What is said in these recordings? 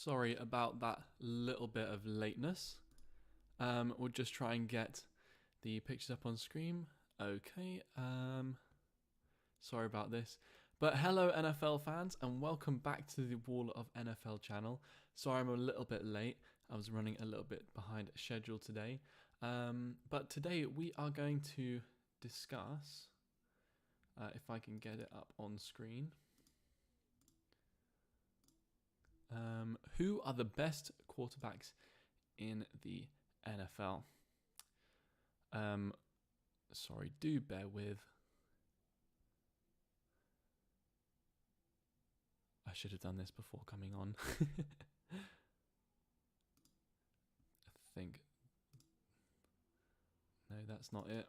Sorry about that little bit of lateness. We'll just try and get the pictures up on screen. Okay. Sorry about this. But hello NFL fans and welcome back to the Wall of NFL channel. Sorry I'm a little bit late. I was running a little bit behind schedule today. But today we are going to discuss, if I can get it up on screen, who are the best quarterbacks in the NFL. Sorry, do bear with. I should have done this before coming on. I think. No, that's not it.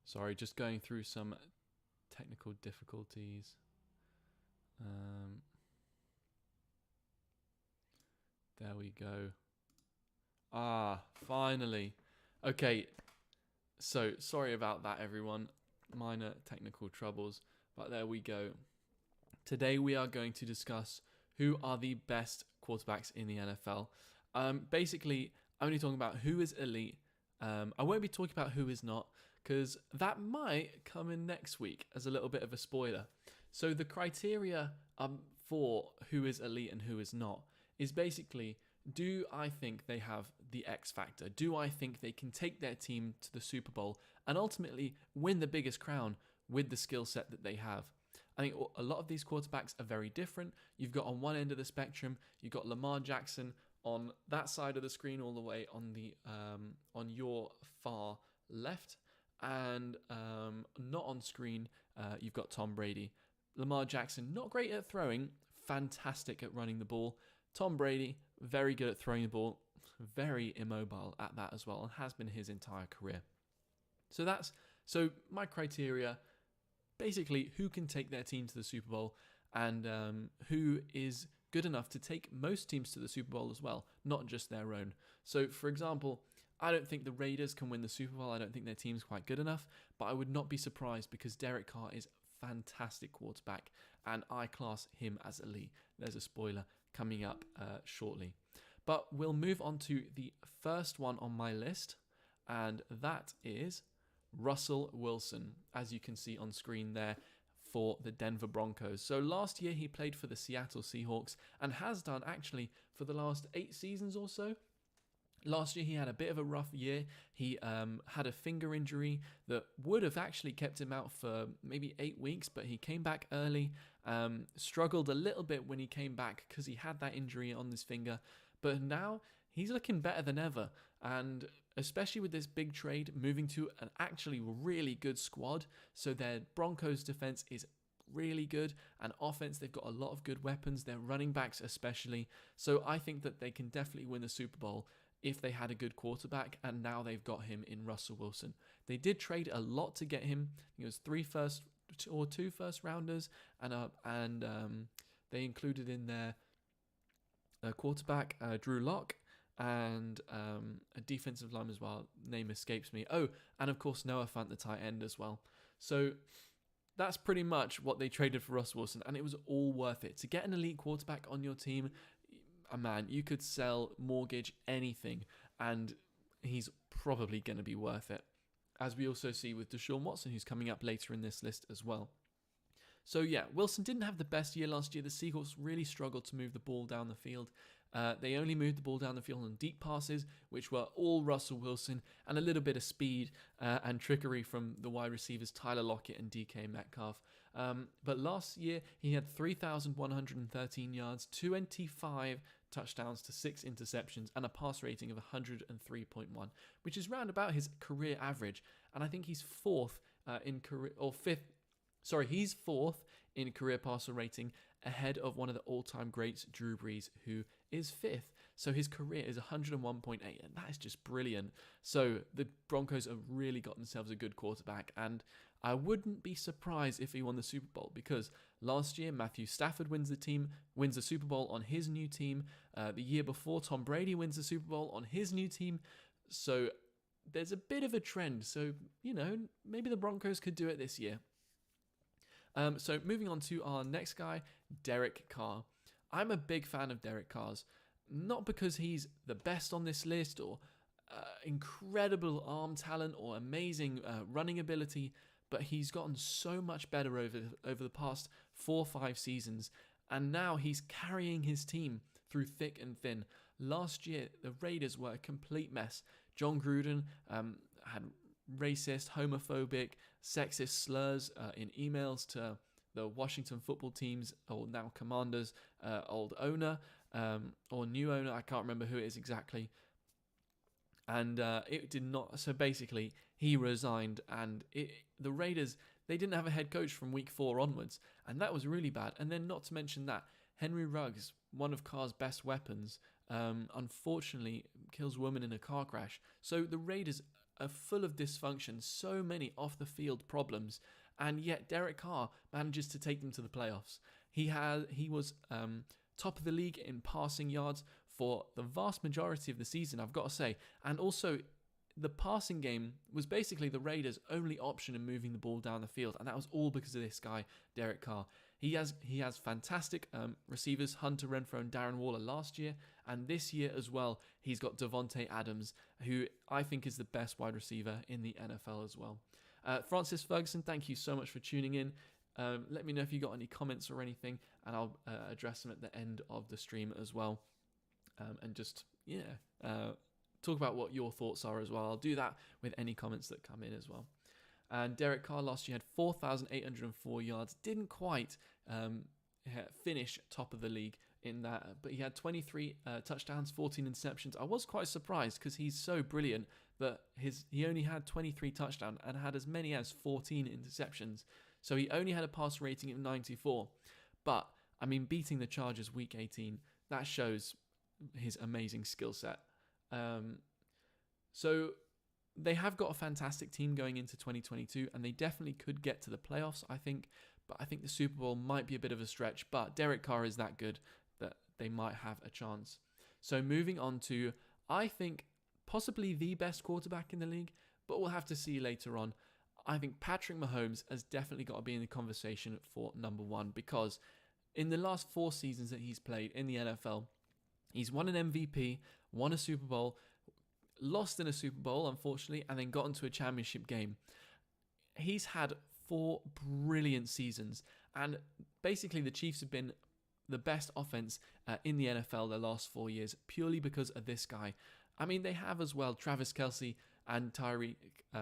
Sorry, just going through some technical difficulties. There we go. Finally. Okay, so sorry about that, everyone. Minor technical troubles, but there we go. Today we are going to discuss who are the best quarterbacks in the NFL. Basically, I'm only talking about who is elite. I won't be talking about who is not, because that might come in next week as a little bit of a spoiler. So the criteria for who is elite and who is not is basically, do I think they have the X factor? Do I think they can take their team to the Super Bowl and ultimately win the biggest crown with the skill set that they have? I think a lot of these quarterbacks are very different. You've got on one end of the spectrum, you've got Lamar Jackson on that side of the screen, all the way on the on your far left, and not on screen, you've got Tom Brady. Lamar Jackson, not great at throwing, fantastic at running the ball. Tom Brady, very good at throwing the ball, very immobile at that as well, and has been his entire career. So my criteria, basically, who can take their team to the Super Bowl and who is good enough to take most teams to the Super Bowl as well, not just their own. So, for example, I don't think the Raiders can win the Super Bowl. I don't think their team's quite good enough, but I would not be surprised because Derek Carr is fantastic quarterback and I class him as elite. There's a spoiler coming up shortly. But we'll move on to the first one on my list, and that is Russell Wilson, as you can see on screen there, for the Denver Broncos. So last year he played for the Seattle Seahawks and has done actually for the last 8 seasons or so. Last year he had a bit of a rough year. He had a finger injury that would have actually kept him out for maybe 8 weeks, but he came back early, struggled a little bit when he came back because he had that injury on his finger. But now he's looking better than ever, and especially with this big trade, moving to an actually really good squad. So their Broncos defense is really good, and offense, they've got a lot of good weapons, their running backs especially. So I think that they can definitely win the Super Bowl if they had a good quarterback, and now they've got him in Russell Wilson. They did trade a lot to get him. I think it was 2 first rounders, and they included in their quarterback Drew Lock, and a defensive line as well. Name escapes me. Oh, and of course Noah Fant, the tight end as well. So that's pretty much what they traded for Russell Wilson, and it was all worth it. To get an elite quarterback on your team, man, you could sell, mortgage, anything, and he's probably going to be worth it. As we also see with Deshaun Watson, who's coming up later in this list as well. So yeah, Wilson didn't have the best year last year. The Seahawks really struggled to move the ball down the field. They only moved the ball down the field on deep passes, which were all Russell Wilson, and a little bit of speed and trickery from the wide receivers Tyler Lockett and DK Metcalf. But last year, he had 3,113 yards, 25 touchdowns to 6 interceptions, and a pass rating of 103.1, which is round about his career average. And I think he's fourth in career, or fifth. Sorry, he's fourth in career passer rating, ahead of one of the all-time greats, Drew Brees, who is fifth. So his career is 101.8, and that is just brilliant. So the Broncos have really got themselves a good quarterback, and I wouldn't be surprised if he won the Super Bowl, because last year Matthew Stafford wins the Super Bowl on his new team. The year before, Tom Brady wins the Super Bowl on his new team. So there's a bit of a trend. So, maybe the Broncos could do it this year. So moving on to our next guy, Derek Carr. I'm a big fan of Derek Carr's, not because he's the best on this list or incredible arm talent or amazing running ability, but he's gotten so much better over the past 4 or 5 seasons, and now he's carrying his team through thick and thin. Last year, the Raiders were a complete mess. John Gruden had racist, homophobic, sexist slurs in emails to the Washington football team's, or now Commanders, old owner, or new owner, I can't remember who it is exactly. And it did not, so basically, he resigned, and the Raiders, they didn't have a head coach from week 4 onwards, and that was really bad. And then not to mention that, Henry Ruggs, one of Carr's best weapons, unfortunately kills a woman in a car crash. So the Raiders are full of dysfunction, so many off-the-field problems, and yet Derek Carr manages to take them to the playoffs. He was top of the league in passing yards for the vast majority of the season, I've got to say. And also, the passing game was basically the Raiders' only option in moving the ball down the field, and that was all because of this guy, Derek Carr. He has fantastic receivers, Hunter Renfrow and Darren Waller last year, and this year as well, he's got Devontae Adams, who I think is the best wide receiver in the NFL as well. Francis Ferguson, thank you so much for tuning in. Let me know if you got any comments or anything, and I'll address them at the end of the stream as well. And just, talk about what your thoughts are as well. I'll do that with any comments that come in as well. And Derek Carr last year had 4,804 yards. Didn't quite finish top of the league in that, but he had 23 touchdowns, 14 interceptions. I was quite surprised because he's so brilliant that he only had 23 touchdowns and had as many as 14 interceptions. So he only had a pass rating of 94. But, I mean, beating the Chargers week 18, that shows his amazing skill set. So they have got a fantastic team going into 2022, and they definitely could get to the playoffs, I think. But I think the Super Bowl might be a bit of a stretch. But Derek Carr is that good that they might have a chance. So moving on to, I think, possibly the best quarterback in the league, but we'll have to see later on. I think Patrick Mahomes has definitely got to be in the conversation for number 1, because in the last 4 seasons that he's played in the NFL, he's won an MVP, won a Super Bowl, lost in a Super Bowl, unfortunately, and then got into a championship game. He's had 4 brilliant seasons, and basically the Chiefs have been the best offense in the NFL the last 4 years, purely because of this guy. I mean, they have as well Travis Kelce and Tyreek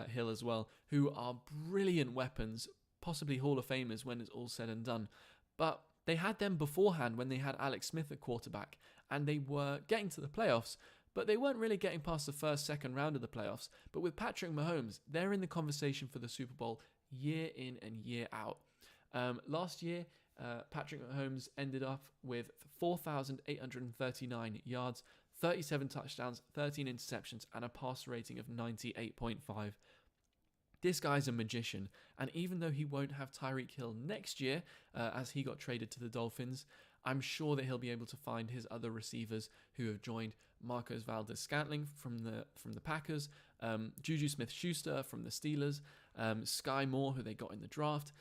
Hill as well, who are brilliant weapons, possibly Hall of Famers when it's all said and done. But they had them beforehand when they had Alex Smith at quarterback, and they were getting to the playoffs, but they weren't really getting past the first, second round of the playoffs. But with Patrick Mahomes, they're in the conversation for the Super Bowl year in and year out. Last year, Patrick Mahomes ended up with 4,839 yards, 37 touchdowns, 13 interceptions, and a passer rating of 98.5. This guy's a magician, and even though he won't have Tyreek Hill next year, as he got traded to the Dolphins, I'm sure that he'll be able to find his other receivers who have joined: Marcos Valdes-Scantling from the Packers, Juju Smith-Schuster from the Steelers, Sky Moore, who they got in the draft.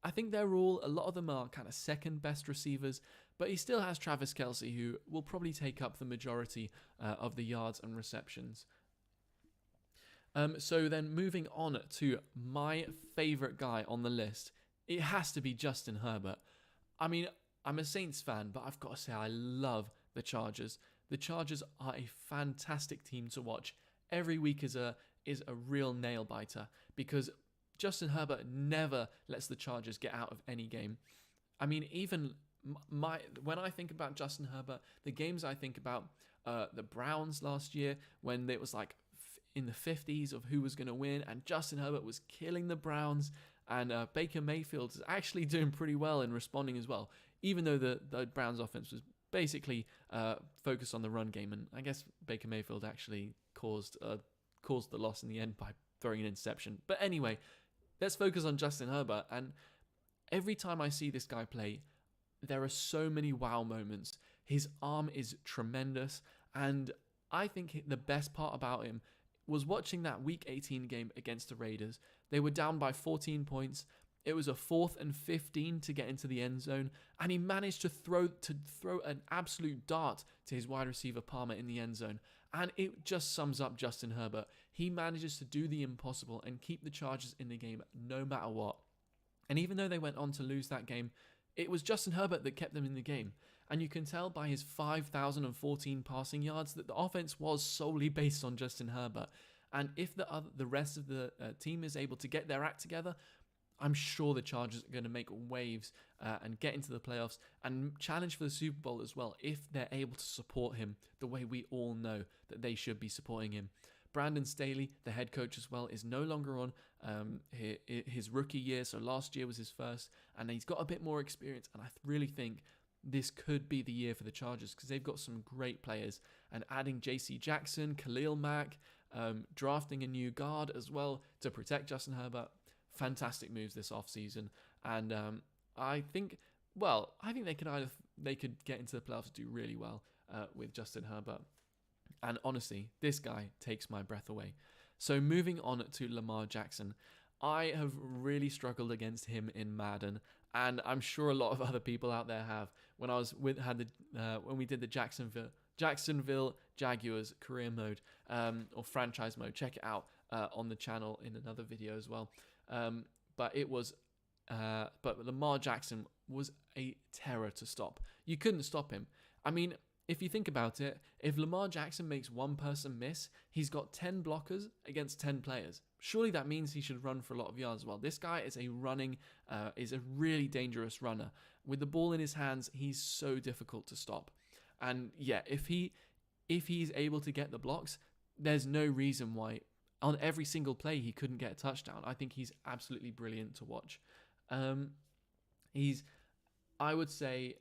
I think a lot of them are kind of second best receivers, but he still has Travis Kelce, who will probably take up the majority of the yards and receptions. So then moving on to my favourite guy on the list, it has to be Justin Herbert. I mean, I'm a Saints fan, but I've got to say I love the Chargers. The Chargers are a fantastic team to watch. Every week is a real nail biter, because Justin Herbert never lets the Chargers get out of any game. I mean, even when I think about Justin Herbert, the games I think about, the Browns last year, when it was like in the 50s of who was going to win, and Justin Herbert was killing the Browns, and Baker Mayfield is actually doing pretty well in responding as well, even though the Browns offense was basically focused on the run game, and I guess Baker Mayfield actually caused the loss in the end by throwing an interception. But anyway, let's focus on Justin Herbert, and every time I see this guy play, there are so many wow moments. His arm is tremendous, and I think the best part about him was watching that Week 18 game against the Raiders. They were down by 14 points. It was a 4th and 15 to get into the end zone, and he managed to throw an absolute dart to his wide receiver Palmer in the end zone. And it just sums up Justin Herbert. He manages to do the impossible and keep the Chargers in the game no matter what. And even though they went on to lose that game, it was Justin Herbert that kept them in the game. And you can tell by his 5,014 passing yards that the offense was solely based on Justin Herbert. And if the rest of the team is able to get their act together, I'm sure the Chargers are going to make waves and get into the playoffs and challenge for the Super Bowl as well if they're able to support him the way we all know that they should be supporting him. Brandon Staley, the head coach as well, is no longer on his rookie year, so last year was his first, and he's got a bit more experience, and I really think this could be the year for the Chargers because they've got some great players, and adding J.C. Jackson, Khalil Mack, drafting a new guard as well to protect Justin Herbert. Fantastic moves this offseason, and I think they could get into the playoffs and do really well with Justin Herbert. And honestly, this guy takes my breath away. So moving on to Lamar Jackson, I have really struggled against him in Madden, and I'm sure a lot of other people out there have. When we did the Jacksonville Jaguars career mode or franchise mode, check it out on the channel in another video as well. But Lamar Jackson was a terror to stop. You couldn't stop him. I mean, if you think about it, if Lamar Jackson makes one person miss, he's got 10 blockers against 10 players. Surely that means he should run for a lot of yards as well. This guy is a really dangerous runner. With the ball in his hands, he's so difficult to stop. And yeah, if he's able to get the blocks, there's no reason why on every single play he couldn't get a touchdown. I think he's absolutely brilliant to watch. He's, I would say,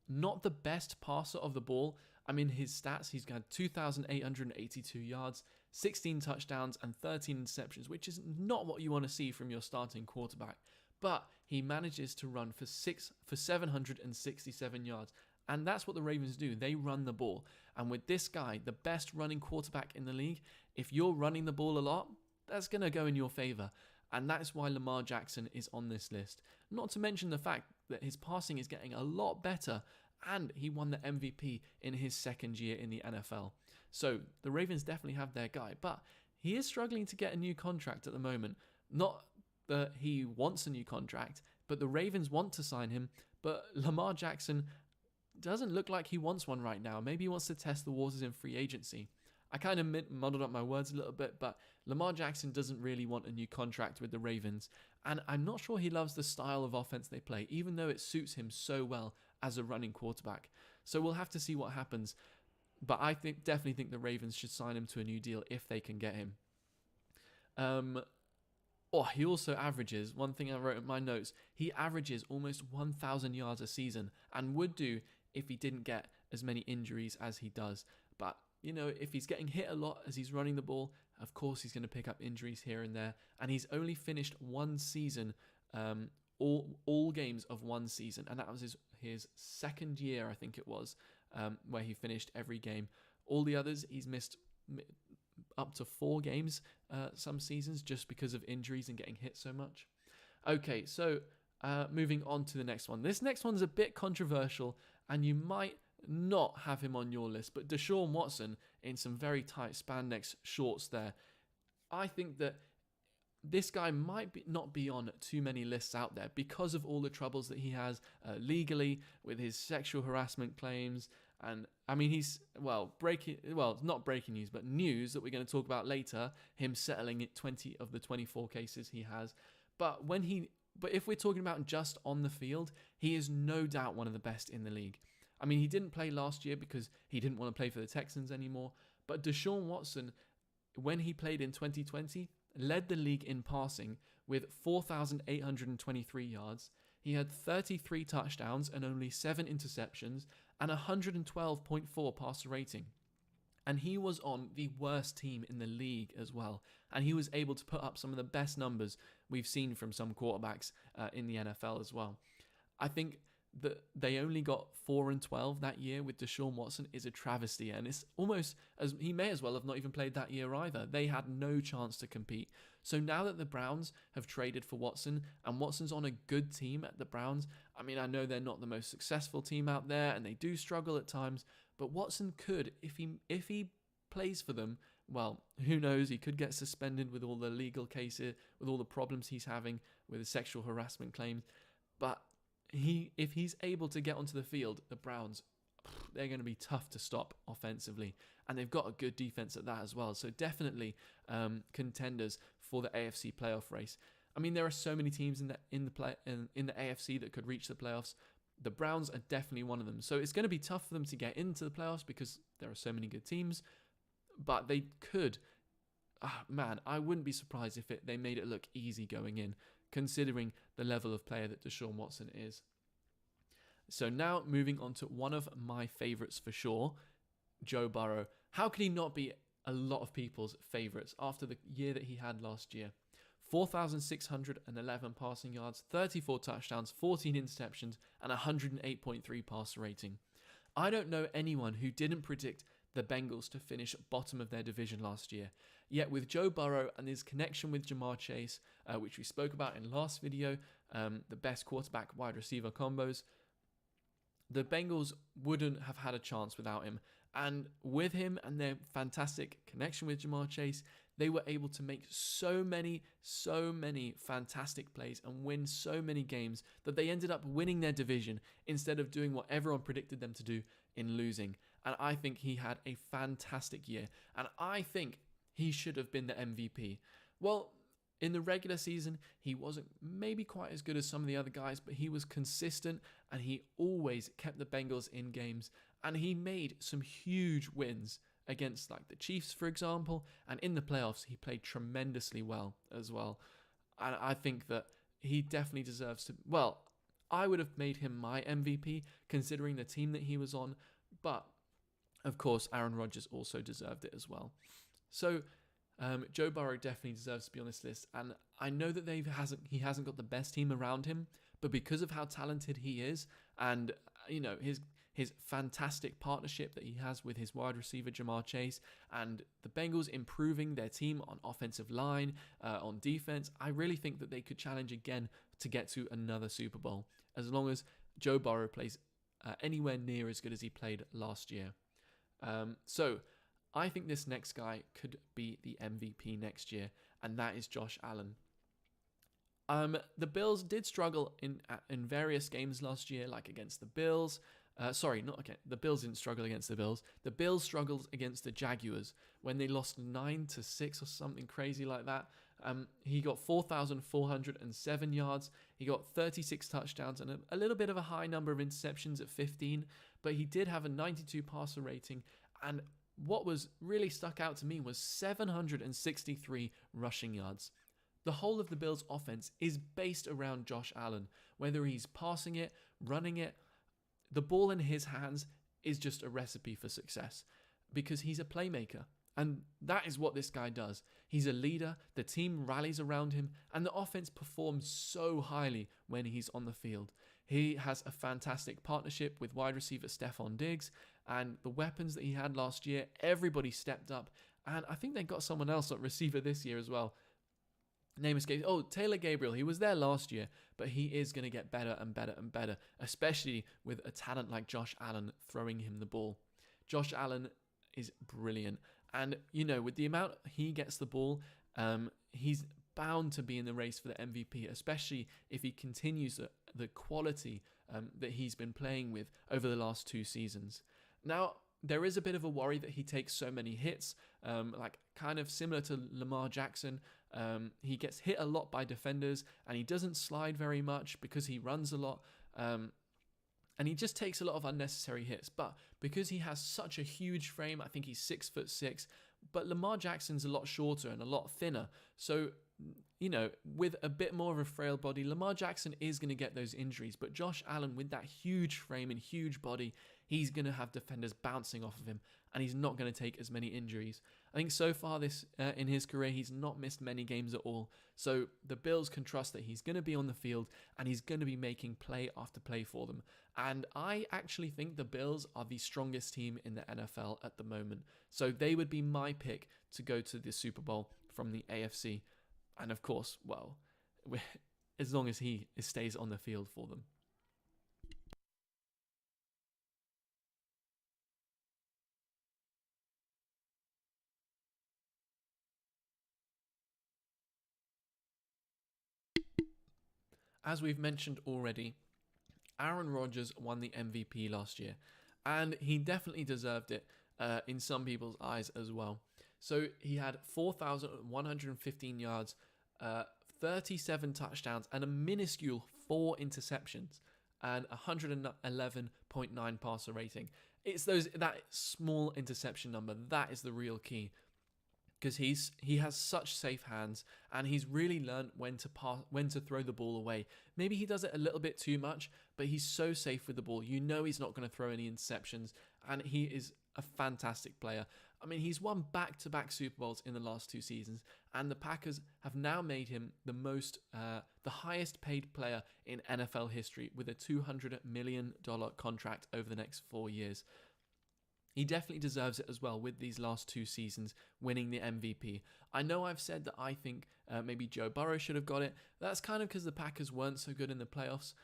not the best passer of the ball. I mean, his stats, he's got 2,882 yards, 16 touchdowns, and 13 interceptions, which is not what you want to see from your starting quarterback. But he manages to run for 767 yards. And that's what the Ravens do. They run the ball. And with this guy, the best running quarterback in the league, if you're running the ball a lot, that's going to go in your favor. And that's why Lamar Jackson is on this list. Not to mention the fact that his passing is getting a lot better, and he won the MVP in his second year in the NFL. So the Ravens definitely have their guy, but he is struggling to get a new contract at the moment. Not that he wants a new contract, but the Ravens want to sign him, but Lamar Jackson doesn't look like he wants one right now. Maybe he wants to test the waters in free agency. I kind of muddled up my words a little bit, but Lamar Jackson doesn't really want a new contract with the Ravens, and I'm not sure he loves the style of offense they play, even though it suits him so well as a running quarterback. So we'll have to see what happens, but I definitely think the Ravens should sign him to a new deal if they can get him. He also averages, one thing I wrote in my notes, he averages almost 1,000 yards a season, and would do if he didn't get as many injuries as he does. But you know, if he's getting hit a lot as he's running the ball, of course he's going to pick up injuries here and there. And he's only finished one season, all games of one season. And that was his second year, I think it was, where he finished every game. All the others, he's missed up to 4 games some seasons just because of injuries and getting hit so much. Okay, so moving on to the next one. This next one's a bit controversial, and you might not have him on your list, but Deshaun Watson in some very tight spandex shorts there. I think that this guy might not be on too many lists out there because of all the troubles that he has legally with his sexual harassment claims. And I mean, not breaking news, but news that we're going to talk about later, him settling 20 of the 24 cases he has. But if we're talking about just on the field, he is no doubt one of the best in the league. I mean, he didn't play last year because he didn't want to play for the Texans anymore. But Deshaun Watson, when he played in 2020, led the league in passing with 4,823 yards. He had 33 touchdowns and only 7 interceptions and 112.4 passer rating. And he was on the worst team in the league as well. And he was able to put up some of the best numbers we've seen from some quarterbacks in the NFL as well. I think that they only got 4-12 that year with Deshaun Watson is a travesty, and it's almost as he may as well have not even played that year either. They had no chance to compete. So now that the Browns have traded for Watson, and Watson's on a good team at the Browns, I mean, I know they're not the most successful team out there, and they do struggle at times, but Watson could, if he plays for them, well, who knows? He could get suspended with all the legal cases, with all the problems he's having with the sexual harassment claims, but if he's able to get onto the field, the Browns, they're going to be tough to stop offensively, and they've got a good defense at that as well. So definitely contenders for the AFC playoff race. I mean, there are so many teams in the AFC that could reach the playoffs. The Browns are definitely one of them. So it's going to be tough for them to get into the playoffs because there are so many good teams, but they could. Man, I wouldn't be surprised if they made it look easy going in, considering the level of player that Deshaun Watson is. So now moving on to one of my favourites for sure, Joe Burrow. How could he not be a lot of people's favourites after the year that he had last year? 4,611 passing yards, 34 touchdowns, 14 interceptions, and 108.3 passer rating. I don't know anyone who didn't predict the Bengals to finish bottom of their division last year. Yet with Joe Burrow and his connection with Ja'Marr Chase, which we spoke about in last video, the best quarterback wide receiver combos, the Bengals wouldn't have had a chance without him. And with him and their fantastic connection with Ja'Marr Chase, they were able to make so many fantastic plays and win so many games that they ended up winning their division instead of doing what everyone predicted them to do in losing. And I think he had a fantastic year. And I think he should have been the MVP. Well, in the regular season, he wasn't maybe quite as good as some of the other guys, but he was consistent and he always kept the Bengals in games. And he made some huge wins against like the Chiefs, for example. And in the playoffs, he played tremendously well as well. And I think that he definitely deserves to... Well, I would have made him my MVP considering the team that he was on. But, of course, Aaron Rodgers also deserved it as well. So... Joe Burrow definitely deserves to be on this list, and I know that he hasn't got the best team around him, but because of how talented he is, and his fantastic partnership that he has with his wide receiver Ja'Marr Chase, and the Bengals improving their team on offensive line, on defense, I really think that they could challenge again to get to another Super Bowl, as long as Joe Burrow plays anywhere near as good as he played last year. So I think this next guy could be the MVP next year, and that is Josh Allen. The Bills did struggle in various games last year, like against the Bills. The Bills didn't struggle against the Bills. The Bills struggled against the Jaguars when they lost 9-6 or something crazy like that. He got 4,407 yards. He got 36 touchdowns and a little bit of a high number of interceptions at 15, but he did have a 92 passer rating, and what was really stuck out to me was 763 rushing yards. The whole of the Bills' offense is based around Josh Allen. Whether he's passing it, running it, the ball in his hands is just a recipe for success because he's a playmaker. And that is what this guy does. He's a leader, the team rallies around him, and the offense performs so highly when he's on the field. He has a fantastic partnership with wide receiver Stephon Diggs, and the weapons that he had last year, everybody stepped up. And I think they got someone else at receiver this year as well. Name escapes. Oh, Taylor Gabriel. He was there last year, but he is going to get better and better and better, especially with a talent like Josh Allen throwing him the ball. Josh Allen is brilliant. And, with the amount he gets the ball, he's bound to be in the race for the MVP, especially if he continues the quality that he's been playing with over the last 2 seasons. Now, there is a bit of a worry that he takes so many hits, like kind of similar to Lamar Jackson. He gets hit a lot by defenders, and he doesn't slide very much because he runs a lot. And he just takes a lot of unnecessary hits. But because he has such a huge frame, I think he's 6'6", but Lamar Jackson's a lot shorter and a lot thinner. So, with a bit more of a frail body, Lamar Jackson is going to get those injuries. But Josh Allen, with that huge frame and huge body, he's going to have defenders bouncing off of him, and he's not going to take as many injuries. I think so far this in his career, he's not missed many games at all. So the Bills can trust that he's going to be on the field and he's going to be making play after play for them. And I actually think the Bills are the strongest team in the NFL at the moment. So they would be my pick to go to the Super Bowl from the AFC. And of course, well, as long as he stays on the field for them. As we've mentioned already, Aaron Rodgers won the MVP last year, and he definitely deserved it in some people's eyes as well. So he had 4,115 yards, 37 touchdowns, and a minuscule 4 interceptions, and 111.9 passer rating. It's that small interception number that is the real key. Because he has such safe hands, and he's really learned when to throw the ball away. Maybe he does it a little bit too much, but he's so safe with the ball. You know he's not going to throw any interceptions, and he is a fantastic player. I mean, he's won back-to-back Super Bowls in the last 2 seasons, and the Packers have now made him the highest paid player in NFL history with a $200 million contract over the next 4 years. He definitely deserves it as well with these last 2 seasons winning the MVP. I know I've said that I think maybe Joe Burrow should have got it. That's kind of because the Packers weren't so good in the playoffs,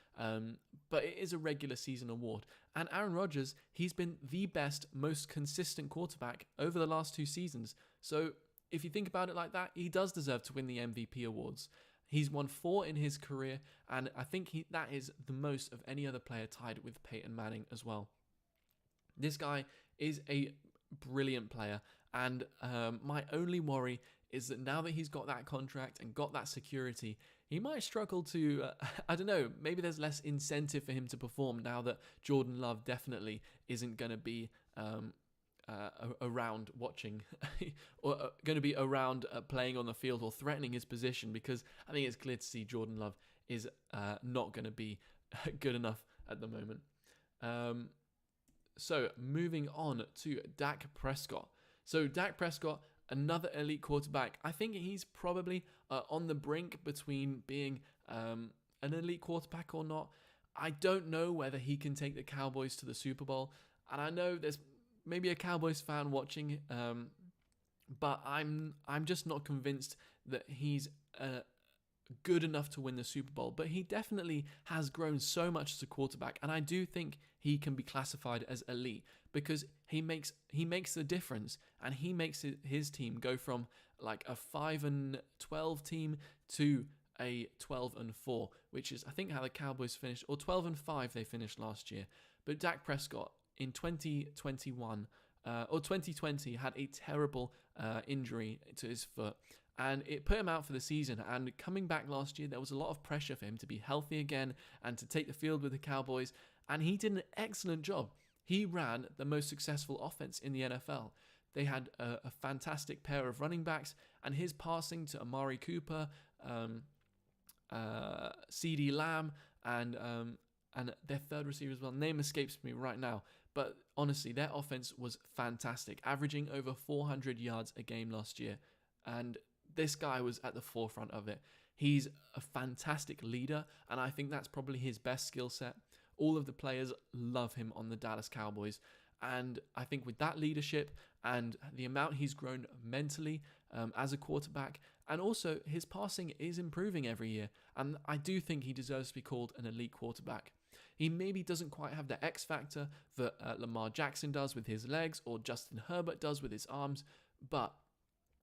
but it is a regular season award. And Aaron Rodgers, he's been the best, most consistent quarterback over the last 2 seasons. So if you think about it like that, he does deserve to win the MVP awards. He's won 4 in his career, and I think that is the most of any other player, tied with Peyton Manning as well. This guy is a brilliant player, and my only worry is that now that he's got that contract and got that security, he might struggle to, I don't know, maybe there's less incentive for him to perform now that Jordan Love definitely isn't going to be around watching or going to be around playing on the field or threatening his position, because I think it's clear to see Jordan Love is not going to be good enough at the moment. So moving on to Dak Prescott. So Dak Prescott, another elite quarterback. I think he's probably on the brink between being an elite quarterback or not. I don't know whether he can take the Cowboys to the Super Bowl. And I know there's maybe a Cowboys fan watching, but I'm just not convinced that he's good enough to win the Super Bowl. But he definitely has grown so much as a quarterback, and I do think he can be classified as elite because he makes the difference, and he makes his team go from like a 5-12 team to a 12-4, which is I think how the Cowboys finished, or 12-5 they finished last year. But Dak Prescott in 2021 or 2020 had a terrible injury to his foot, and it put him out for the season. And coming back last year, there was a lot of pressure for him to be healthy again and to take the field with the Cowboys, and he did an excellent job. He ran the most successful offense in the NFL. They had a fantastic pair of running backs, and his passing to Amari Cooper, CeeDee Lamb, and their third receiver as well, name escapes me right now, but honestly, their offense was fantastic, averaging over 400 yards a game last year, and this guy was at the forefront of it. He's a fantastic leader, and I think that's probably his best skill set. All of the players love him on the Dallas Cowboys, and I think with that leadership and the amount he's grown mentally as a quarterback, and also his passing is improving every year, and I do think he deserves to be called an elite quarterback. He maybe doesn't quite have the X factor that Lamar Jackson does with his legs or Justin Herbert does with his arms, but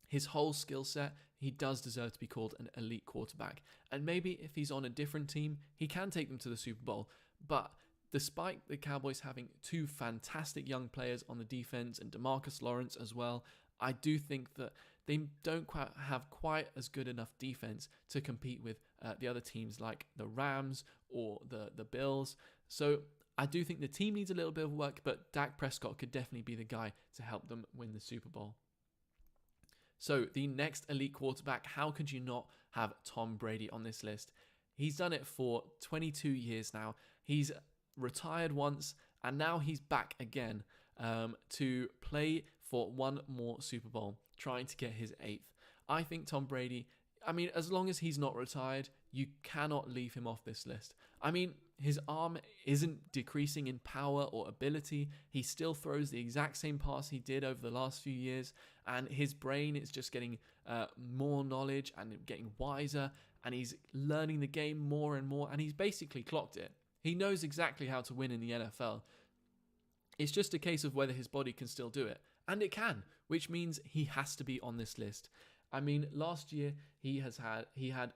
his whole skill set, he does deserve to be called an elite quarterback. And maybe if he's on a different team, he can take them to the Super Bowl. But despite the Cowboys having 2 fantastic young players on the defense and DeMarcus Lawrence as well, I do think that they don't have quite as good enough defense to compete with the other teams like the Rams or the Bills. So I do think the team needs a little bit of work, but Dak Prescott could definitely be the guy to help them win the Super Bowl. So the next elite quarterback, how could you not have Tom Brady on this list? He's done it for 22 years now. He's retired once, And now he's back again to play for one more Super Bowl, trying to get his 8th. I think Tom Brady, as long as he's not retired, you cannot leave him off this list. His arm isn't decreasing in power or ability. He still throws the exact same pass he did over the last few years, and his brain is just getting more knowledge and getting wiser, and he's learning the game more and more, and he's basically clocked it. He knows exactly how to win in the NFL. It's just a case of whether his body can still do it, and it can, which means he has to be on this list. Last year he had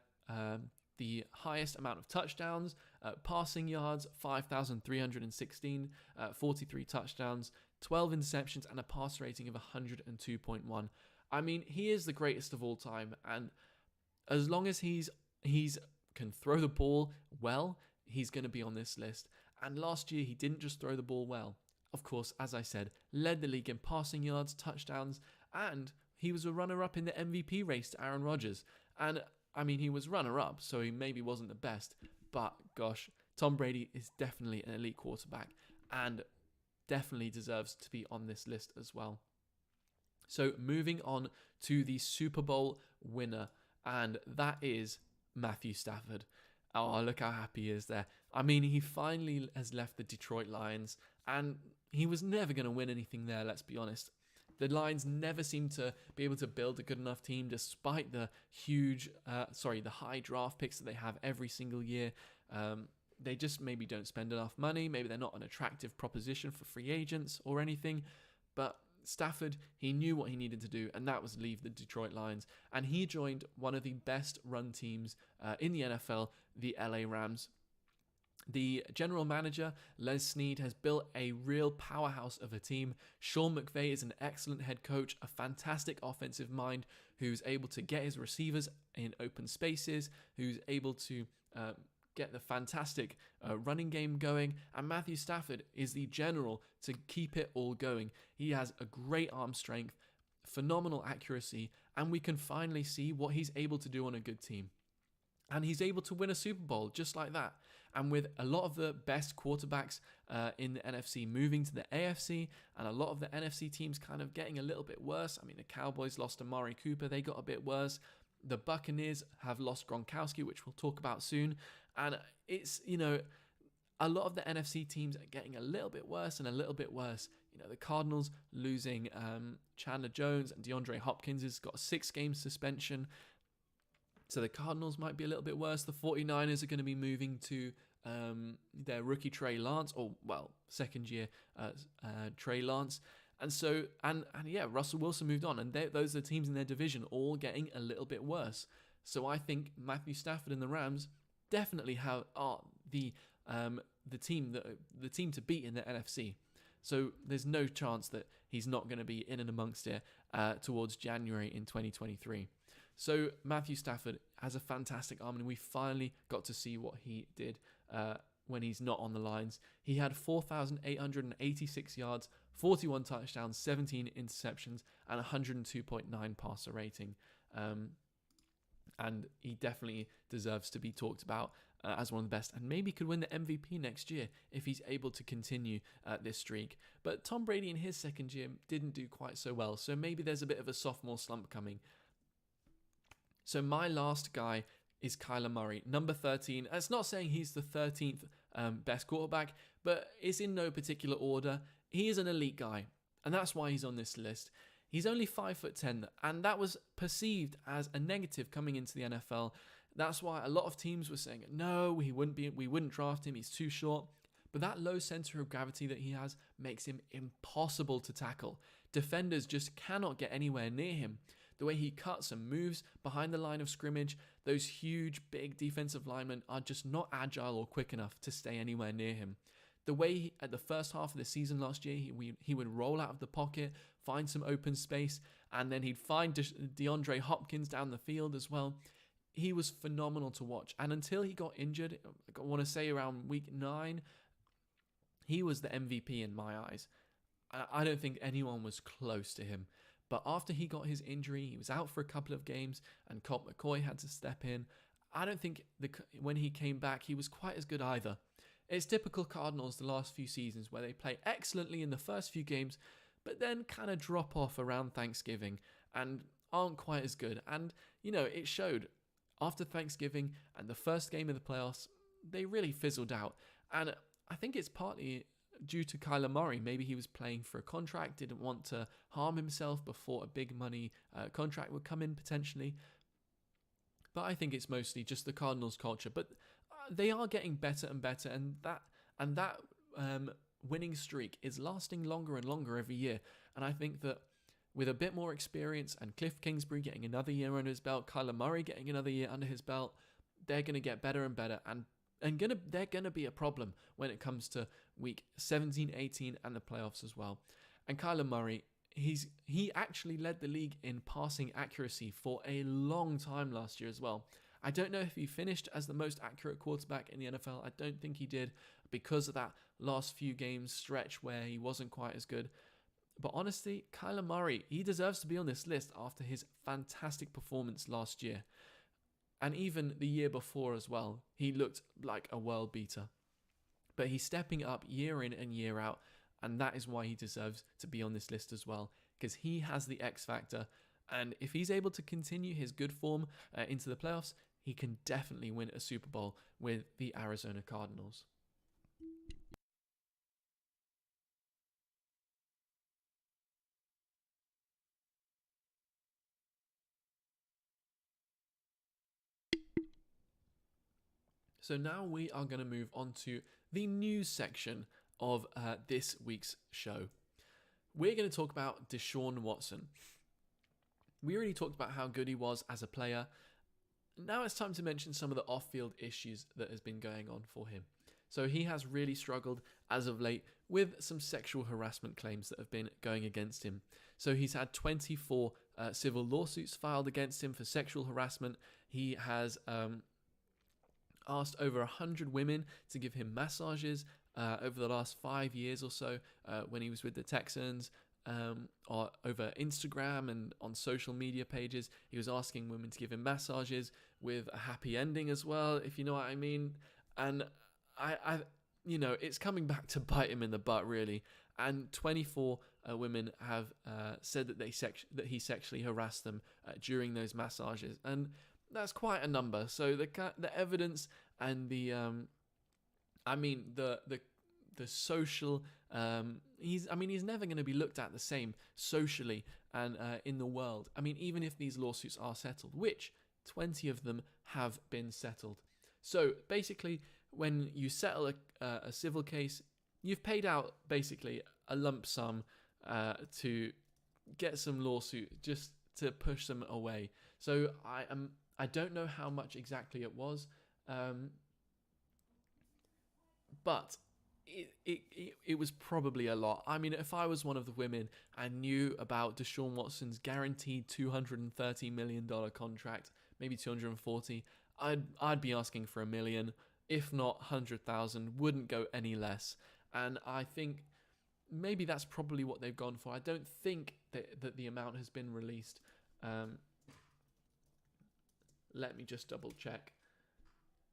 the highest amount of touchdowns, passing yards, 5,316, 43 touchdowns, 12 interceptions, and a pass rating of 102.1. He is the greatest of all time, and as long as he's can throw the ball well, he's going to be on this list. And last year, he didn't just throw the ball well. Of course, as I said, led the league in passing yards, touchdowns, and he was a runner-up in the MVP race to Aaron Rodgers. And he was runner-up, so he maybe wasn't the best. But gosh, Tom Brady is definitely an elite quarterback and definitely deserves to be on this list as well. So moving on to the Super Bowl winner, and that is Matthew Stafford. Oh, look how happy he is there. He finally has left the Detroit Lions, and he was never going to win anything there, let's be honest. The Lions never seem to be able to build a good enough team despite the the high draft picks that they have every single year. They just maybe don't spend enough money. Maybe they're not an attractive proposition for free agents or anything. But Stafford, he knew what he needed to do, and that was leave the Detroit Lions. And he joined one of the best run teams in the NFL, the LA Rams. The general manager, Les Snead, has built a real powerhouse of a team. Sean McVay is an excellent head coach, a fantastic offensive mind who's able to get his receivers in open spaces, who's able to get the fantastic running game going. And Matthew Stafford is the general to keep it all going. He has a great arm strength, phenomenal accuracy, and we can finally see what he's able to do on a good team. And he's able to win a Super Bowl just like that. And with a lot of the best quarterbacks in the NFC moving to the AFC, and a lot of the NFC teams kind of getting a little bit worse. The Cowboys lost Amari Cooper. They got a bit worse. The Buccaneers have lost Gronkowski, which we'll talk about soon. And it's, a lot of the NFC teams are getting a little bit worse and a little bit worse. The Cardinals losing Chandler Jones, and DeAndre Hopkins has got a 6-game suspension. So the Cardinals might be a little bit worse. The 49ers are going to be moving to their rookie Trey Lance, second year Trey Lance. And so, and Russell Wilson moved on. And those are the teams in their division all getting a little bit worse. So I think Matthew Stafford and the Rams definitely are the team to beat in the NFC. So there's no chance that he's not going to be in and amongst it towards January in 2023. So Matthew Stafford has a fantastic arm, and we finally got to see what he did when he's not on the lines. He had 4,886 yards, 41 touchdowns, 17 interceptions, and 102.9 passer rating. And he definitely deserves to be talked about as one of the best, and maybe could win the MVP next year if he's able to continue this streak. But Tom Brady in his second year didn't do quite so well, so maybe there's a bit of a sophomore slump coming. So my last guy is Kyla Murray, number 13. It's not saying he's the 13th best quarterback, but it's in no particular order. He is an elite guy, and that's why he's on this list. He's only 5'10", and that was perceived as a negative coming into the NFL. That's why a lot of teams were saying, no, we wouldn't draft him, he's too short. But that low center of gravity that he has makes him impossible to tackle. Defenders just cannot get anywhere near him. The way he cuts and moves behind the line of scrimmage, those huge, big defensive linemen are just not agile or quick enough to stay anywhere near him. The way at the first half of the season last year, he would roll out of the pocket, find some open space, and then he'd find DeAndre Hopkins down the field as well. He was phenomenal to watch. And until he got injured, I want to say around week 9, he was the MVP in my eyes. I don't think anyone was close to him. But after he got his injury, he was out for a couple of games, and Colt McCoy had to step in. I don't think when he came back, he was quite as good either. It's typical Cardinals the last few seasons where they play excellently in the first few games, but then kind of drop off around Thanksgiving and aren't quite as good. And, it showed after Thanksgiving and the first game of the playoffs, they really fizzled out. And I think it's partly due to Kyla Murray. Maybe he was playing for a contract, didn't want to harm himself before a big money contract would come in potentially. But I think it's mostly just the Cardinals' culture. But they are getting better and better, and that winning streak is lasting longer and longer every year. And I think that with a bit more experience and Cliff Kingsbury getting another year under his belt, Kyla Murray getting another year under his belt, they're going to get better and better, and they're going to be a problem when it comes to week 17, 18 and the playoffs as well. And Kyla Murray, he actually led the league in passing accuracy for a long time last year as well. I don't know if he finished as the most accurate quarterback in the NFL. I don't think he did because of that last few games stretch where he wasn't quite as good. But honestly, Kyla Murray, he deserves to be on this list after his fantastic performance last year. And even the year before as well, he looked like a world beater. But he's stepping up year in and year out, and that is why he deserves to be on this list as well, because he has the X factor. And if he's able to continue his good form into the playoffs, he can definitely win a Super Bowl with the Arizona Cardinals. So now we are going to move on to the news section of this week's show. We're going to talk about Deshaun Watson. We already talked about how good he was as a player. Now it's time to mention some of the off-field issues that has been going on for him. So he has really struggled as of late with some sexual harassment claims that have been going against him. So he's had 24 civil lawsuits filed against him for sexual harassment. He has asked over 100 women to give him massages over the last 5 years or so when he was with the Texans, or over Instagram and on social media pages. He was asking women to give him massages with a happy ending as well, if you know what I mean. And I it's coming back to bite him in the butt, really. And 24 women have said that he sexually harassed them during those massages, and that's quite a number. So the evidence and the social he's never going to be looked at the same socially and in the world. I mean, even if these lawsuits are settled, which 20 of them have been settled. So basically, when you settle a civil case, you've paid out basically a lump sum to get some lawsuit just to push them away. So I don't know how much exactly it was, but it was probably a lot. I mean, if I was one of the women and knew about Deshaun Watson's guaranteed $230 million contract, maybe 240, I'd be asking for $1 million, if not 100,000. Wouldn't go any less. And I think maybe that's probably what they've gone for. I don't think that the amount has been released. Let me just double check.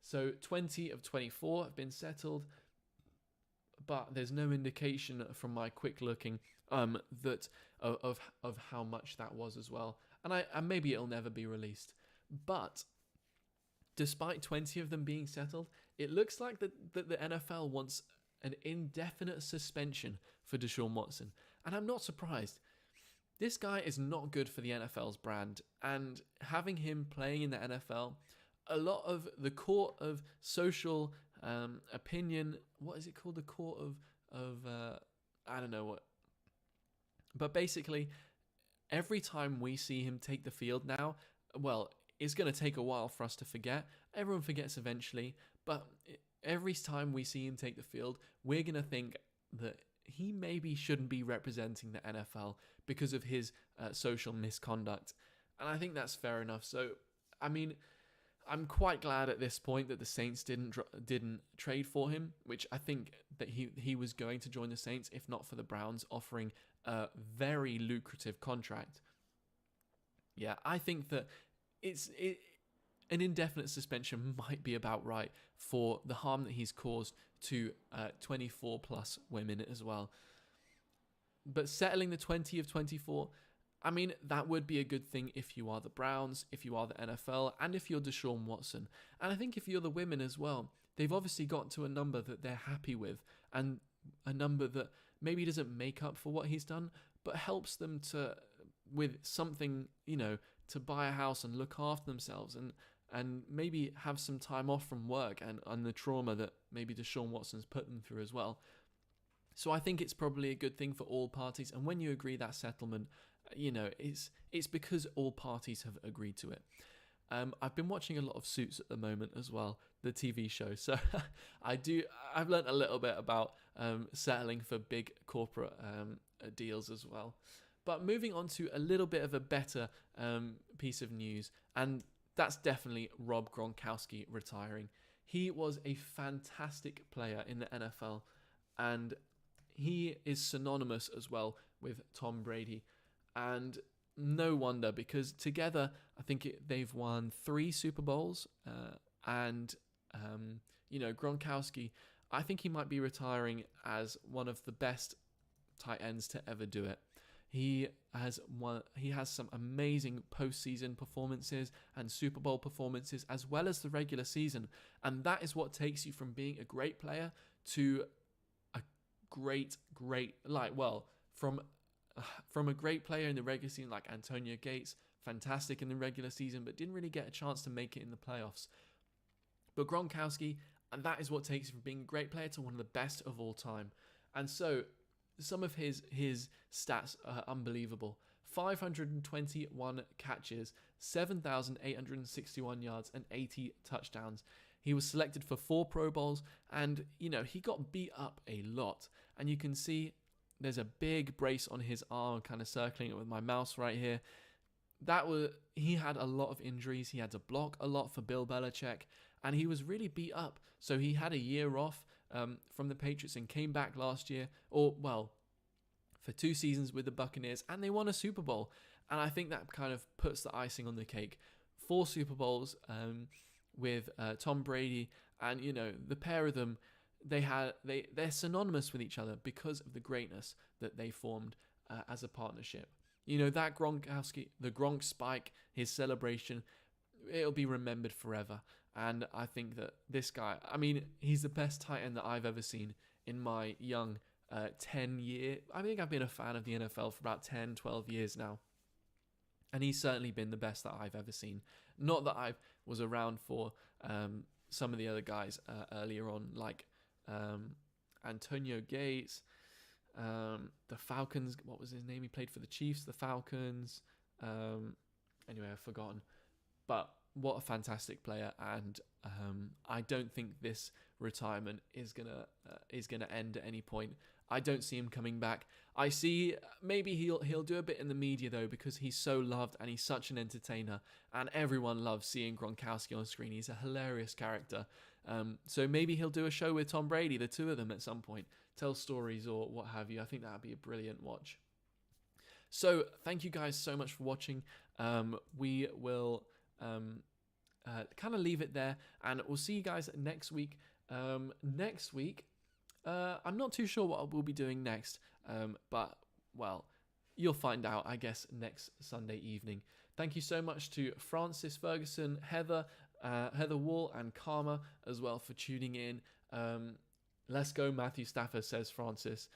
So 20 of 24 have been settled, but there's no indication from my quick looking that of how much that was as well. And maybe it'll never be released. But despite 20 of them being settled, it looks like that the NFL wants an indefinite suspension for Deshaun Watson. And I'm not surprised. This guy is not good for the NFL's brand, and having him playing in the NFL, a lot of the court of social opinion, what is it called? The court of I don't know what. But basically, every time we see him take the field now, well, it's going to take a while for us to forget. Everyone forgets eventually, but every time we see him take the field, we're going to think that he maybe shouldn't be representing the NFL because of his social misconduct. And I think that's fair enough. So, I mean, I'm quite glad at this point that the Saints didn't trade for him, which I think that he was going to join the Saints, if not for the Browns offering a very lucrative contract. Yeah, I think that an indefinite suspension might be about right for the harm that he's caused to 24 plus women as well. But settling the 20 of 24, I mean, that would be a good thing if you are the Browns, if you are the NFL, and if you're Deshaun Watson. And I think if you're the women as well, they've obviously got to a number that they're happy with, and a number that maybe doesn't make up for what he's done, but helps them to, with something, to buy a house and look after themselves and maybe have some time off from work and the trauma that maybe Deshaun Watson's put them through as well. So I think it's probably a good thing for all parties. And when you agree that settlement, it's because all parties have agreed to it. I've been watching a lot of Suits at the moment as well, the TV show. So I've learned a little bit about settling for big corporate deals as well. But moving on to a little bit of a better piece of news, and that's definitely Rob Gronkowski retiring. He was a fantastic player in the NFL, and he is synonymous as well with Tom Brady. And no wonder, because together, I think they've won 3 Super Bowls. Gronkowski, I think he might be retiring as one of the best tight ends to ever do it. He has some amazing postseason performances and Super Bowl performances, as well as the regular season. And that is what takes you from being a great player to a from a great player in the regular season, like Antonio Gates, fantastic in the regular season, but didn't really get a chance to make it in the playoffs. But Gronkowski, and that is what takes you from being a great player to one of the best of all time. And so some of his stats are unbelievable. 521 catches, 7,861 yards, and 80 touchdowns. He was selected for 4 Pro Bowls, and, he got beat up a lot. And you can see there's a big brace on his arm, kind of circling it with my mouse right here. He had a lot of injuries. He had to block a lot for Bill Belichick, and he was really beat up. So he had a year off from the Patriots and came back last year, for 2 seasons with the Buccaneers, and they won a Super Bowl. And I think that kind of puts the icing on the cake. 4 Super Bowls with Tom Brady, and the pair of them, they're synonymous with each other because of the greatness that they formed as a partnership. That Gronkowski, the Gronk spike, his celebration, it'll be remembered forever. And I think that this guy, he's the best tight end that I've ever seen in my young 10 year. I think I've been a fan of the NFL for about 10, 12 years now. And he's certainly been the best that I've ever seen. Not that I was around for some of the other guys earlier on, like Antonio Gates, the Falcons. What was his name? He played for the Chiefs, the Falcons. Anyway, I've forgotten. But what a fantastic player, and I don't think this retirement is gonna end at any point. I don't see him coming back. I see maybe he'll do a bit in the media though, because he's so loved and he's such an entertainer, and everyone loves seeing Gronkowski on screen. He's a hilarious character. So maybe he'll do a show with Tom Brady, the two of them at some point, tell stories or what have you. I think that would be a brilliant watch. So thank you guys so much for watching. We will kind of leave it there, and we'll see you guys next week. Next week, I'm not too sure what we'll be doing next, but you'll find out, I guess, next Sunday evening. Thank you so much to Francis Ferguson, Heather Wall, and Karma as well for tuning in. Let's go Matthew Stafford, says Francis.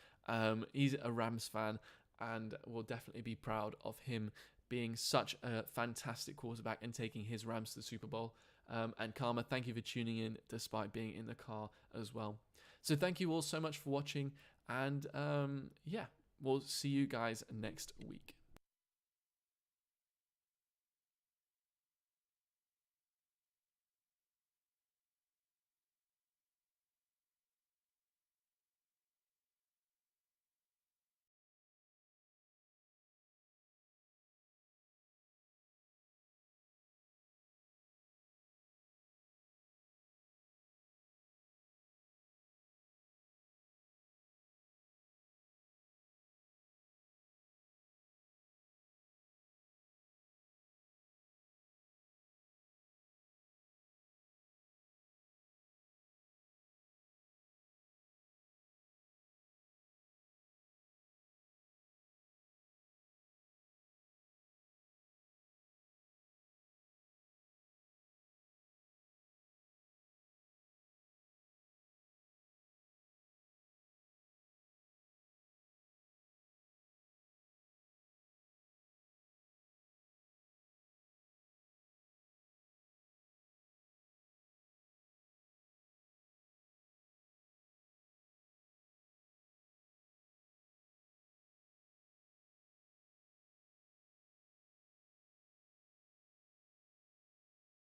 He's a Rams fan, and will definitely be proud of him being such a fantastic quarterback and taking his Rams to the Super Bowl. And Karma, thank you for tuning in despite being in the car as well. So thank you all so much for watching, and we'll see you guys next week.